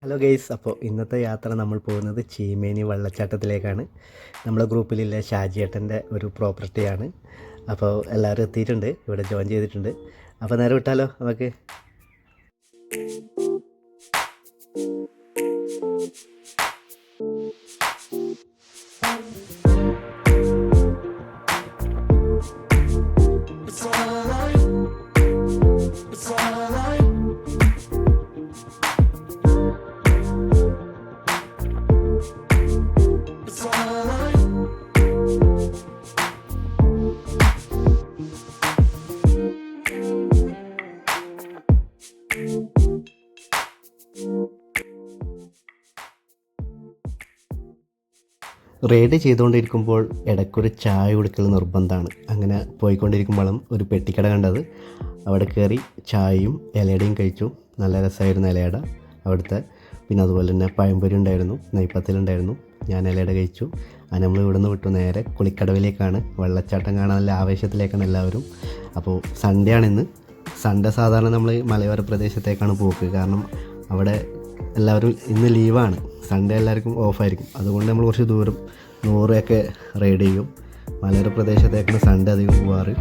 Hello guys, അപ്പോൾ ഇന്നത്തെ യാത്ര നമ്മൾ പോകുന്നത് ചീമേനി വെള്ളച്ചാട്ടത്തിലേക്കാണ്. നമ്മുടെ ഗ്രൂപ്പിലുള്ള ഷാജിയേട്ടൻ്റെ ഒരു പ്രോപ്പർട്ടിയാണ്. അപ്പോൾ എല്ലാവരും എത്തിയിട്ടുണ്ട്, ഇവിടെ ജോയിൻ ചെയ്തിട്ടുണ്ട്. അപ്പോൾ നേരെ വിട്ടാലോ നമുക്ക്. റൈഡ് ചെയ്തുകൊണ്ടിരിക്കുമ്പോൾ ഇടയ്ക്കൊരു ചായ കുടിക്കൽ നിർബന്ധമാണ്. അങ്ങനെ പോയിക്കൊണ്ടിരിക്കുമ്പോഴും ഒരു പെട്ടിക്കട കണ്ടത്. അവിടെ കയറി ചായയും ഇലയുടെയും കഴിച്ചു. നല്ല രസമായിരുന്നു ഇലയട അവിടുത്തെ. പിന്നെ അതുപോലെ തന്നെ പഴംപൊരി ഉണ്ടായിരുന്നു, നെയ്പ്പത്തിലുണ്ടായിരുന്നു. ഞാൻ ഇലയട കഴിച്ചു. അങ്ങനെ നമ്മൾ ഇവിടെ നിന്ന് വിട്ടു നേരെ കുളിക്കടവിലേക്കാണ്. വെള്ളച്ചാട്ടം കാണാൻ നല്ല ആവേശത്തിലേക്കാണ് എല്ലാവരും. അപ്പോൾ സൺഡേ ആണിന്ന്. സൺഡേ സാധാരണ നമ്മൾ മലയോര പ്രദേശത്തേക്കാണ് പോക്ക്. കാരണം അവിടെ എല്ലാവരും ഇന്ന് ലീവാണ്. സൺഡേ എല്ലാവർക്കും ഓഫായിരിക്കും. അതുകൊണ്ട് നമ്മൾ കുറച്ച് ദൂരം 100 റൈഡ് ചെയ്യും. മലയോര പ്രദേശത്തേക്കാണ് സൺഡേ അധികം പോവാറ്.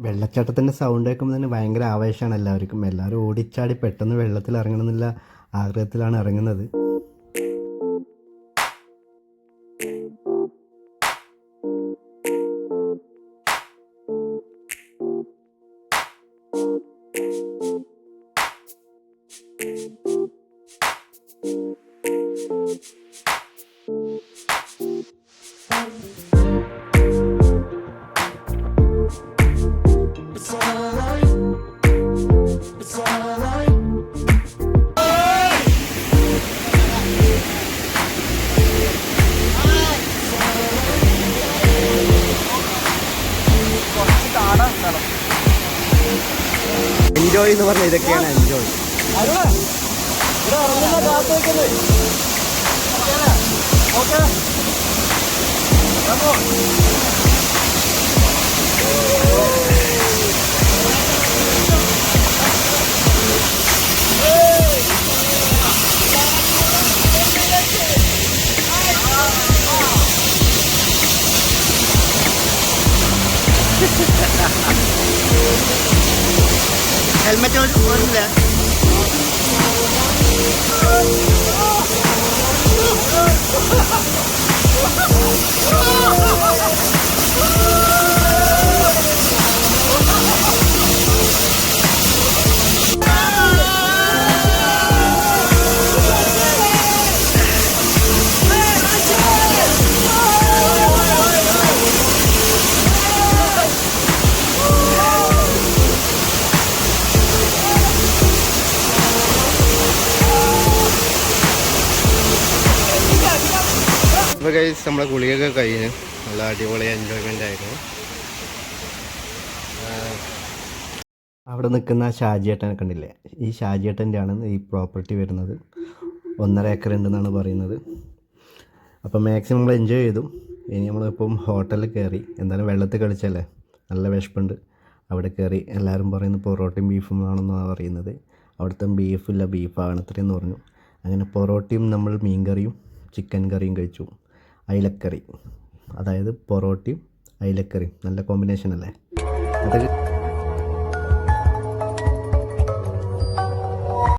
വെള്ളച്ചാട്ടത്തിൻ്റെ സൗണ്ട് കേൾക്കുമ്പോൾ തന്നെ ഭയങ്കര ആവേശമാണ് എല്ലാവർക്കും. എല്ലാവരും ഓടിച്ചാടി പെട്ടെന്ന് വെള്ളത്തിൽ ഇറങ്ങണം എന്നുള്ള ആഗ്രഹത്തിലാണ് ഇറങ്ങുന്നത്. എൻജോയ് എന്ന് പറഞ്ഞാൽ ഇതൊക്കെയാണ് എൻജോയ്. ഹെൽമെറ്റ് ഓടില്ല. അപ്പോൾ ഗൈസ് നമ്മളെ കുളിയൊക്കെ കഴിഞ്ഞ് നല്ല അടിപൊളി എൻജോയ്മെൻ്റ് ആയിരുന്നു. അവിടെ നിൽക്കുന്ന ഷാജിയേട്ടനെ കണ്ടില്ലേ? ഈ ഷാജിയേട്ടൻ്റെ ആണ് ഈ പ്രോപ്പർട്ടി വരുന്നത്. 1.5 ഏക്കർ ഉണ്ടെന്നാണ് പറയുന്നത്. അപ്പോൾ മാക്സിമം നമ്മൾ എൻജോയ് ചെയ്തു. ഇനി നമ്മളിപ്പം ഹോട്ടലിൽ കയറി. എന്തായാലും വെള്ളത്തിൽ കളിച്ചല്ലേ, നല്ല വിശപ്പുണ്ട്. അവിടെ കയറി എല്ലാവരും പറയുന്നത് പൊറോട്ടയും ബീഫും ആണെന്നാണ് പറയുന്നത്. അവിടുത്തെ ബീഫില്ല, ബീഫാണ് ഇത്രയെന്ന് പറഞ്ഞു. അങ്ങനെ പൊറോട്ടയും നമ്മൾ മീൻകറിയും ചിക്കൻ കറിയും കഴിച്ചു. അയിലക്കറി, അതായത് പൊറോട്ടയും അയിലക്കറിയും നല്ല കോമ്പിനേഷൻ അല്ലേ? അതൊക്കെ